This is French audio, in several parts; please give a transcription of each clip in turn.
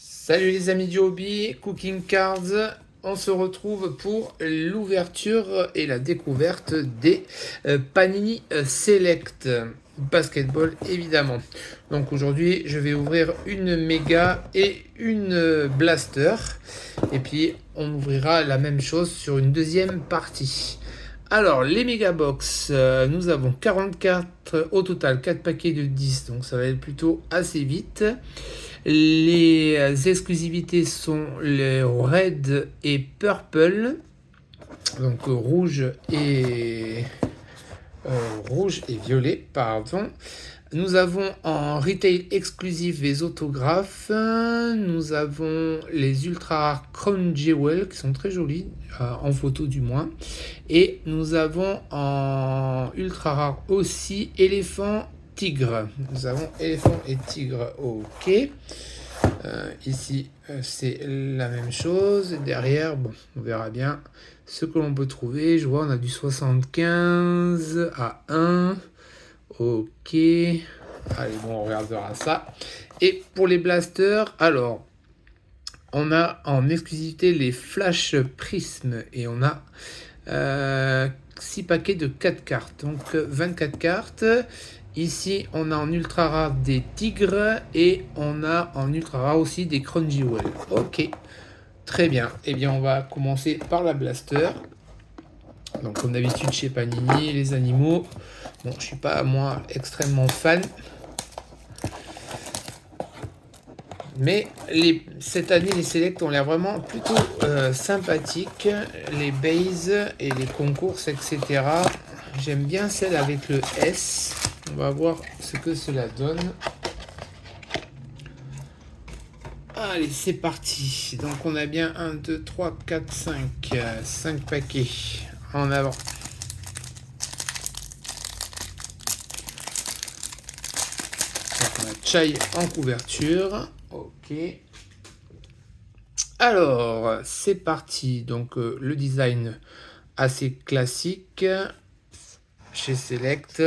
Salut les amis du hobby, Cooking Cards, on se retrouve pour l'ouverture et la découverte des Panini Select Basketball évidemment. Donc aujourd'hui je vais ouvrir une méga et une blaster et puis on ouvrira la même chose sur une deuxième partie. Alors, les Megabox, nous avons 44 au total, 4 paquets de 10, donc ça va être plutôt assez vite. Les exclusivités sont les red et purple, donc rouge et violet, pardon. Nous avons en retail exclusif les autographes. Nous avons les ultra rares Crown Jewel qui sont très jolis, en photo du moins. Et nous avons en ultra rare aussi éléphant tigre. Nous avons éléphant et tigre, ok. Ici, c'est la même chose. Derrière, bon, on verra bien ce que l'on peut trouver. Je vois, on a du 75 à 1. Ok. Allez, bon, on regardera ça. Et pour les blasters, alors, on a en exclusivité les Flash Prism et on a 6 paquets de 4 cartes. Donc 24 cartes. Ici, on a en ultra rare des tigres et on a en ultra rare aussi des Crown Jewel. Ok, très bien. Eh bien, on va commencer par la blaster. Donc, comme d'habitude chez Panini, les animaux. Bon, je suis pas moi extrêmement fan. Mais cette année, les selects ont l'air vraiment plutôt sympathiques. Les bases et les concours, etc. J'aime bien celle avec le S. On va voir ce que cela donne. Allez, c'est parti. Donc on a bien 1, 2, 3, 4, 5. 5 paquets en avant. Donc on a Chai en couverture. Ok. Alors, c'est parti. Donc le design assez classique chez Select.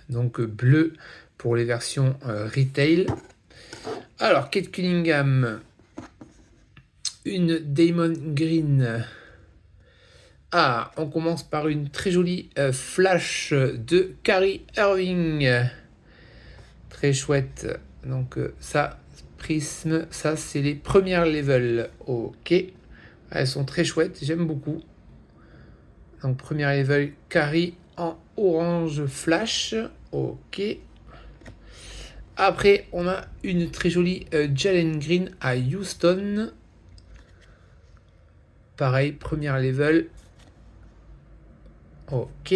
Donc bleu pour les versions retail. Alors, Kate Cunningham, une Damon Green. Ah, on commence par une très jolie flash de Kyrie Irving. Très chouette. Donc ça, prisme, ça c'est les premières levels. Ok. Elles sont très chouettes, j'aime beaucoup. Donc première level, Kyrie en orange flash. Ok. Après, on a une très jolie Jalen Green à Houston. Pareil, première level. Ok.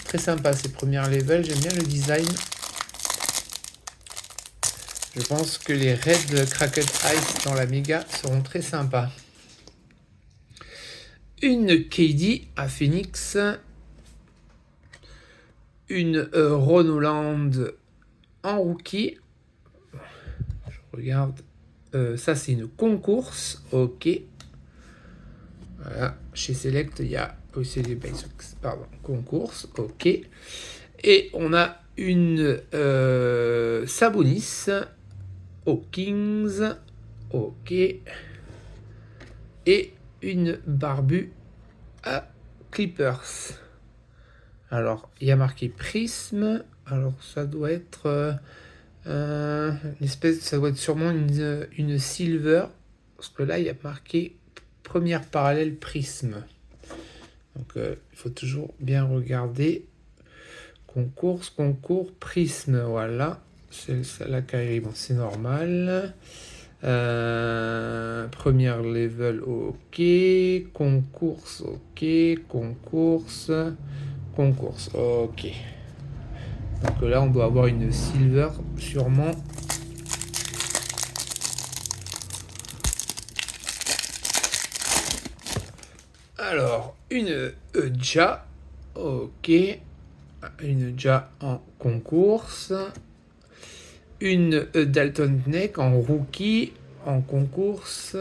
Très sympa ces premières levels, j'aime bien le design. Je pense que les Red Cracked Ice dans la méga seront très sympas. Une KD à Phoenix. Une Ron Holland en rookie. Je regarde. Ça, c'est une concourse. Ok. Voilà. Chez Select, il y a aussi les basics. Pardon. Concourse. Ok. Et on a une Sabonis aux Kings. Ok. Et une Barbu à Clippers. Alors, il y a marqué Prisme. Alors, ça doit être ça doit être sûrement une Silver. Parce que là, il y a marqué première parallèle Prisme. Donc, il faut toujours bien regarder. Concours, Prisme. Voilà. C'est la Kyrie. Bon, c'est normal. Première level, ok. Concourse, ok. Concourse, ok. Donc là, on doit avoir une silver, sûrement. Alors, une Ja, ok. Une Ja en concourse. Une Dalton Knecht en rookie, en concourse.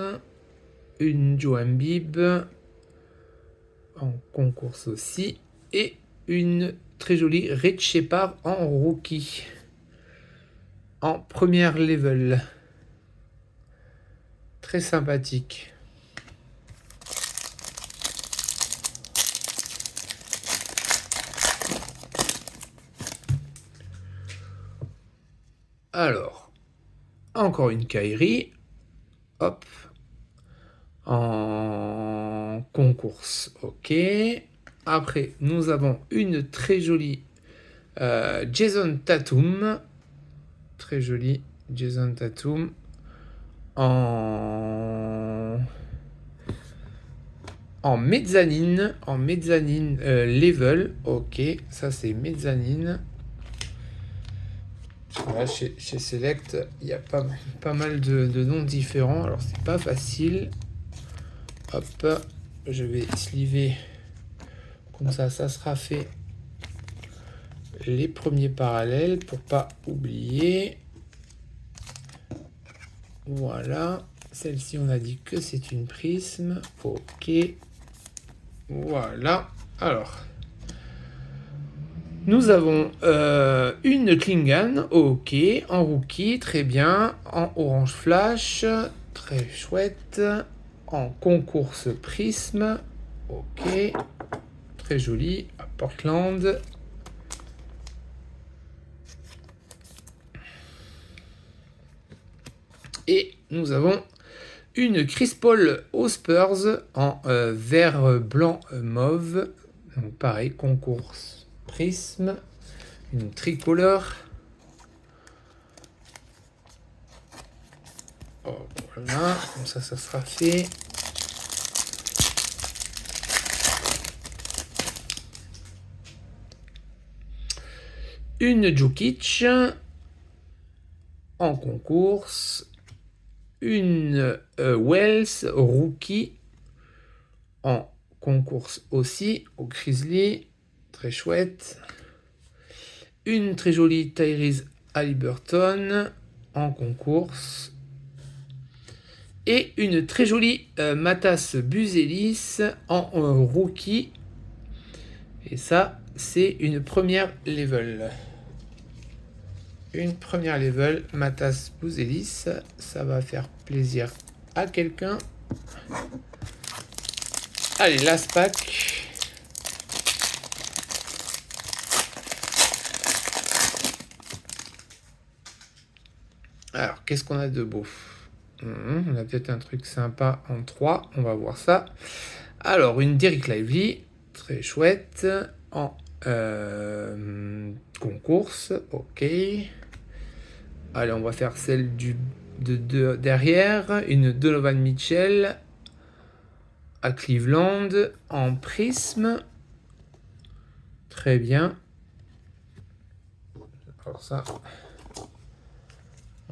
Une Joe Embiid en concourse aussi. Et une très jolie Red Shepard en rookie. en première level. Très sympathique. Alors, encore une Kairi. Hop. En concours. Ok. Après, nous avons une très jolie Jason Tatum. Très jolie Jason Tatum. En mezzanine. En mezzanine level. Ok. Ça, c'est mezzanine. Voilà, chez Select, il y a pas mal de noms différents. Alors, c'est pas facile. Hop. Je vais sliver. Comme ça sera fait les premiers parallèles pour pas oublier. Voilà. Celle-ci, on a dit que c'est une prisme. Ok. Voilà. Alors. Nous avons une Klingon. Ok. En rookie. Très bien. En orange flash. Très chouette. En concours prisme. Ok. Très joli. À Portland. Et nous avons une Chris Paul aux Spurs en vert, blanc, mauve. Donc pareil, concours prisme. Une tricolore. Oh, voilà, comme ça sera fait. Une Jokic en concours. Une Wells rookie en concours aussi au Grizzly. Très chouette. Une très jolie Tyrese Haliburton en concours. Et une très jolie Matas Buzelis en rookie. Et ça, c'est une première level. Une première level, Matas Buzelis. Ça va faire plaisir à quelqu'un. Allez, last pack. Alors, qu'est-ce qu'on a de beau? On a peut-être un truc sympa en 3. On va voir ça. Alors, une Derrick Lively. Très chouette. En concours. Ok. Allez, on va faire celle de derrière. Une Donovan Mitchell à Cleveland en prisme. Très bien. Alors ça.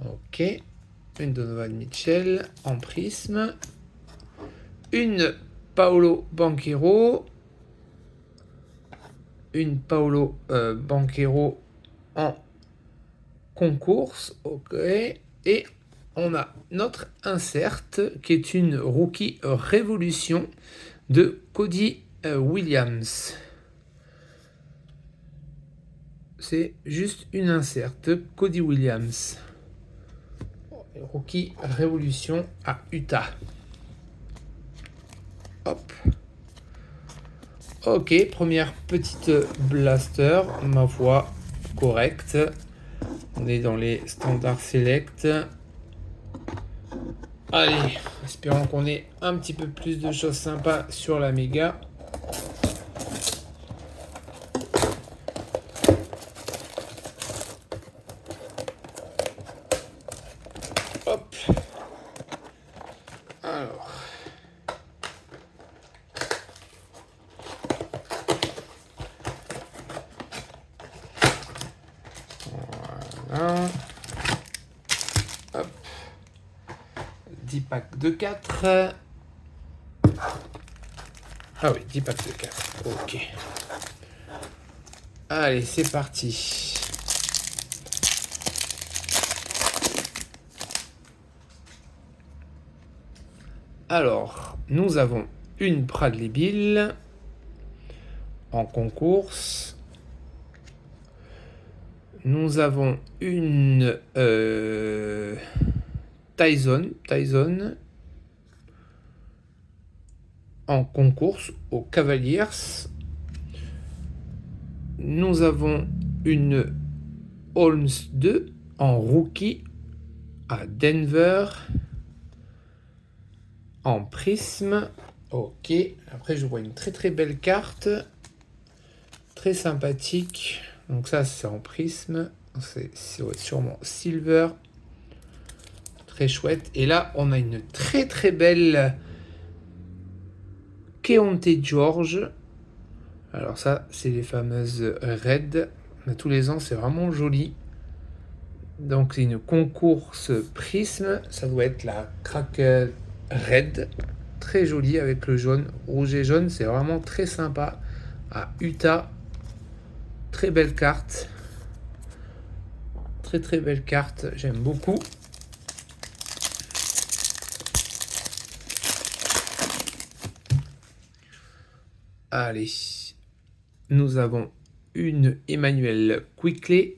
Ok. Une Donovan Mitchell en prisme. Une Paolo Banchero. Une Paolo Banchero en concours. Ok. Et on a notre insert qui est une rookie révolution de Cody Williams. C'est juste une insert Cody Williams. Rookie révolution à Utah. Hop. Ok, première petite blaster, ma foi, correcte. On est dans les standards select. Allez, espérons qu'on ait un petit peu plus de choses sympas sur la méga. Hop. Alors. Voilà. Hop. 10 packs de 4. Ah oui, 10 packs de 4. Ok. Allez, c'est parti. Alors, nous avons une Bradley Beal en concours. Nous avons une Tyson en concours aux Cavaliers. Nous avons une Holmes 2 en rookie à Denver en prisme. Ok, après je vois une très très belle carte, très sympathique. Donc ça c'est en prisme, c'est sûrement silver, très chouette. Et là on a une très très belle Keontae George. Alors ça c'est les fameuses Red. Tous les ans c'est vraiment joli. Donc c'est une concours prisme, ça doit être la Cracker Red, très jolie avec le jaune, rouge et jaune, c'est vraiment très sympa. À Utah, très belle carte, très très belle carte, j'aime beaucoup. Allez, nous avons une Emmanuel Quickley,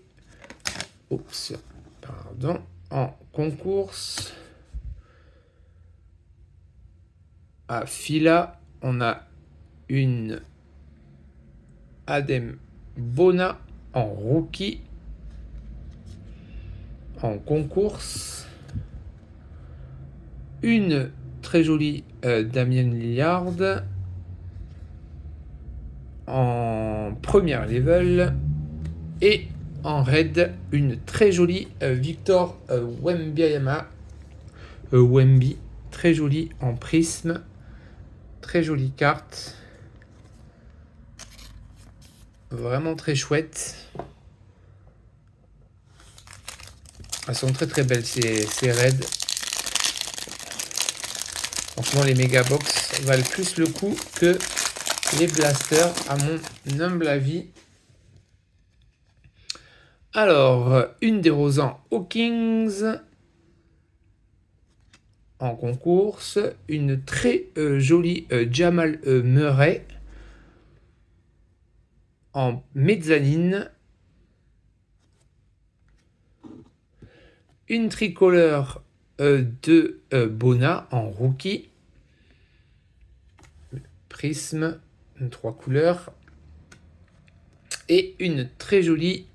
en concours. À Fila, on a une Adem Bona en rookie en concours. Une très jolie Damien Lillard en première level. Et en red, une très jolie Victor Wemby, très jolie en prisme. Très jolie carte. Vraiment très chouette. Elles sont très très belles ces raids. Franchement les méga box valent plus le coup que les blasters à mon humble avis. Alors, une des Rosan Hawkins en concours. Une très jolie Jamal Murray en mezzanine. Une tricolore de Bona en rookie. Prisme, 3 couleurs. Et une très jolie,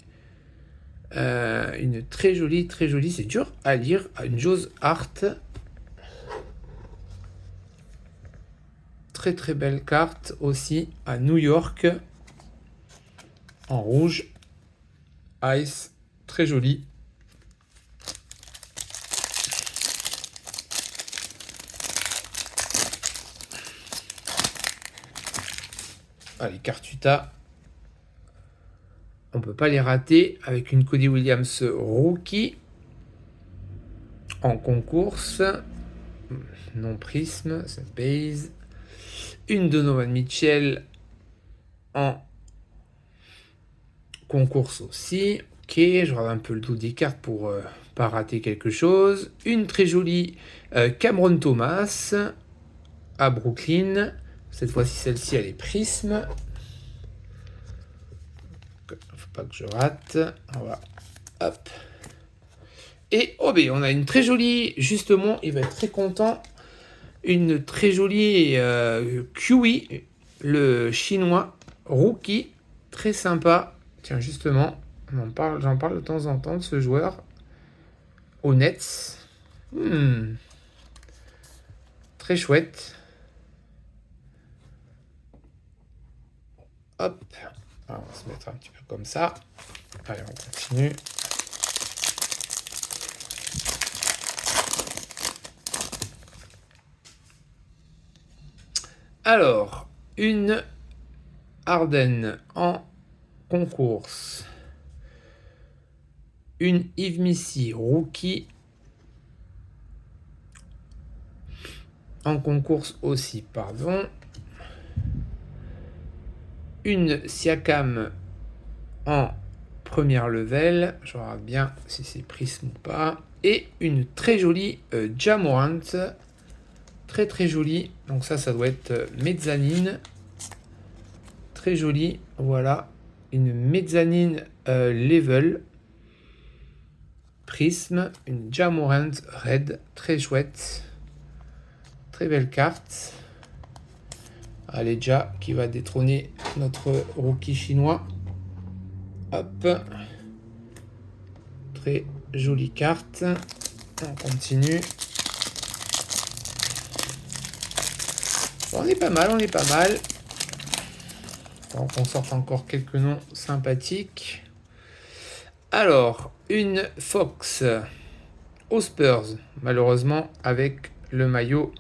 c'est dur à lire, une Joe's Art. Très très belle carte aussi à New York. En rouge. Ice, très jolie. Les cartes Utah, on peut pas les rater avec une Cody Williams rookie en concours, non prisme, c'est base. Une Donovan Mitchell en concours aussi. Ok, je regarde un peu le dos des cartes pour pas rater quelque chose. Une très jolie Cameron Thomas à Brooklyn. Cette fois-ci, celle-ci, elle est prisme. Faut pas que je rate. On va, hop. Et on a une très jolie, justement, il va être très content. Une très jolie Kiwi, le chinois rookie, très sympa. Tiens, justement, j'en parle de temps en temps de ce joueur aux Nets. Très chouette. Hop, alors, on va se mettre un petit peu comme ça. Allez, on continue. Alors, une Harden en concours. Une Yves Missy rookie en concours aussi, pardon. Une Siakam en première level, je regarde bien si c'est prisme ou pas. Et une très jolie Ja Morant, très très jolie. Donc ça doit être mezzanine. Très jolie, voilà. Une mezzanine level. Prisme, une Jamorant Red, très chouette. Très belle carte. Allez, Ja qui va détrôner notre rookie chinois. Hop. Très jolie carte. On continue. Bon, on est pas mal, on est pas mal. Donc on sort encore quelques noms sympathiques. Alors, une Fox aux Spurs, malheureusement avec le maillot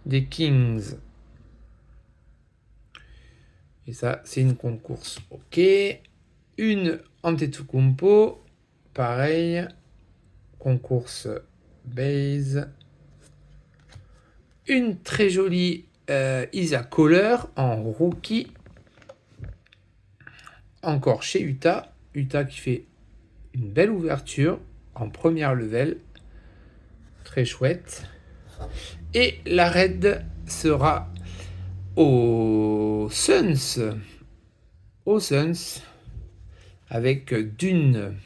des Kings. Et ça, c'est une concourse. Ok. Une Antetokounmpo, pareil. Concourse base. Une très jolie Isa Kohler en rookie. Encore chez Utah. Utah qui fait une belle ouverture en première level. Très chouette. Et la raid sera aux Suns. Aux Suns. Avec Dune.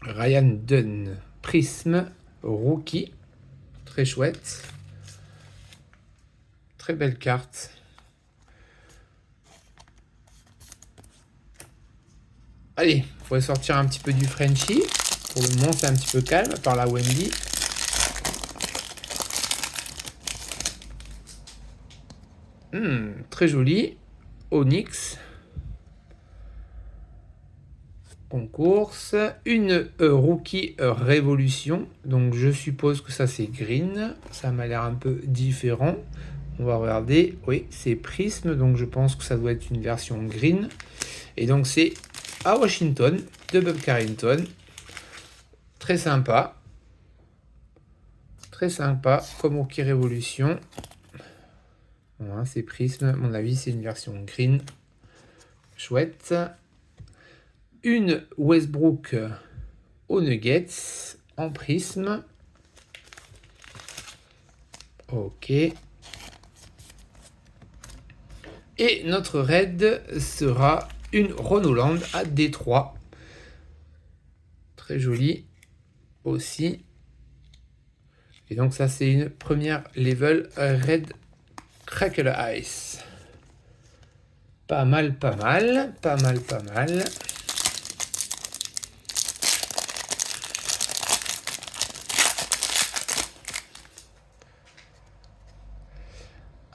Ryan Dunn. Prisme. Rookie. Très chouette. Très belle carte. Allez, il faudrait sortir un petit peu du Frenchie. Pour le moment, c'est un petit peu calme par la Wemby. Très joli. Onyx. Concourse. Une rookie révolution. Donc je suppose que ça c'est green. Ça m'a l'air un peu différent. On va regarder. Oui, c'est Prisme. Donc je pense que ça doit être une version green. Et donc c'est à Washington de Bob Carrington. Très sympa. Très sympa comme rookie révolution. Voilà, c'est Prisme. À mon avis, c'est une version green. Chouette. Une Westbrook aux Nuggets en Prisme. Ok. Et notre raid sera une Ron Holland à Détroit. Très jolie aussi. Et donc ça c'est une première level raid Crackle Ice. Pas mal, pas mal. Pas mal, pas mal.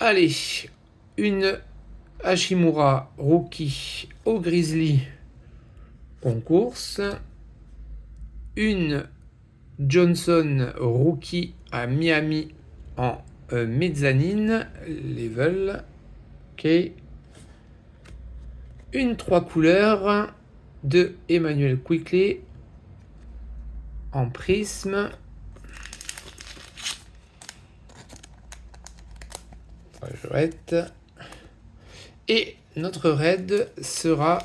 Allez, une Hashimura rookie au Grizzly concourse. Une Johnson rookie à Miami en mezzanine level. Ok. Une 3 couleurs de Emmanuel Quickley en prisme. Jouette. Et notre raid sera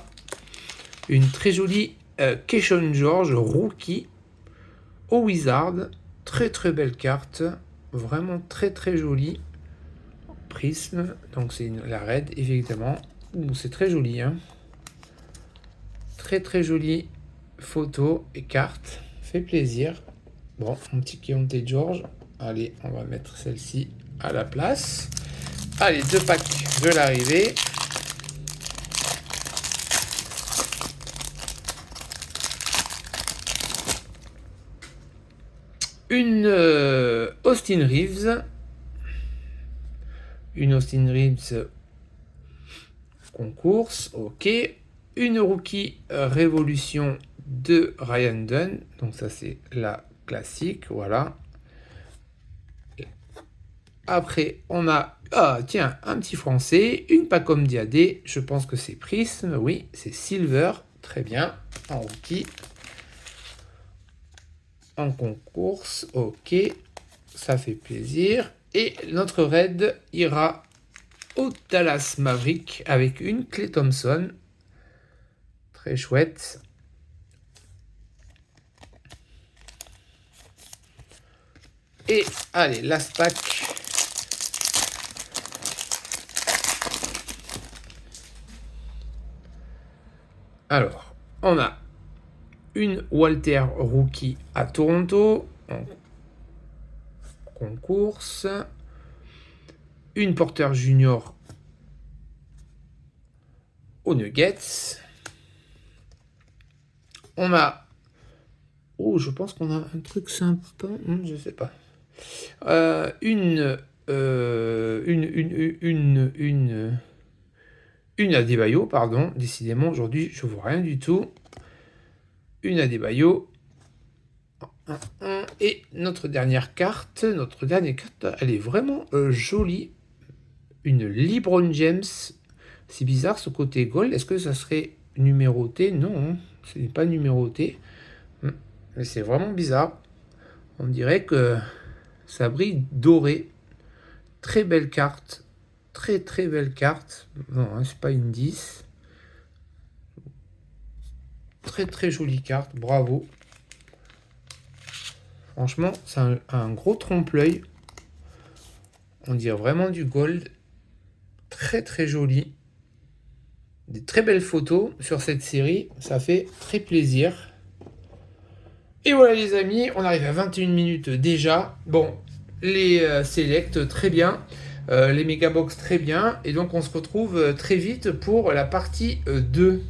une très jolie Keishon George rookie au Wizard. Très très belle carte. Vraiment très très jolie. Prisme. Donc c'est la raid évidemment. C'est très joli. Hein. Très très jolie photo et carte. Fait plaisir. Bon, un petit Keontae George. Allez, on va mettre celle-ci à la place. Allez, 2 packs de l'arrivée. Une Austin Reeves. Une Austin Reeves concourse. Ok. Une rookie révolution de Ryan Dunn. Donc ça c'est la classique. Voilà. Après, on a, tiens, un petit français, une Pacom Diadé, je pense que c'est Prisme, oui, c'est Silver, très bien, en rookie, en concourse, ok, ça fait plaisir. Et notre raid ira au Dallas Maverick avec une Klay Thompson, très chouette. Et allez, last pack. Alors, on a une Walter Rookie à Toronto, en concours, une Porter Junior aux Nuggets. On a... Oh, je pense qu'on a un truc sympa, je sais pas. Une Adebayo, pardon. Décidément, aujourd'hui, je vois rien du tout. Une Adebayo. Et notre dernière carte, elle est vraiment jolie. Une LeBron James. C'est bizarre ce côté gold. Est-ce que ça serait numéroté? Non, ce n'est pas numéroté. Mais c'est vraiment bizarre. On dirait que ça brille doré. Très belle carte. Très très belle carte. Non, c'est pas une 10. Très très jolie carte. Bravo. Franchement, c'est un gros trompe-l'œil. On dirait vraiment du gold. Très très joli. Des très belles photos sur cette série. Ça fait très plaisir. Et voilà les amis, on arrive à 21 minutes déjà. Bon, les selects très bien. Les mégabox très bien. Et donc on se retrouve très vite pour la partie 2.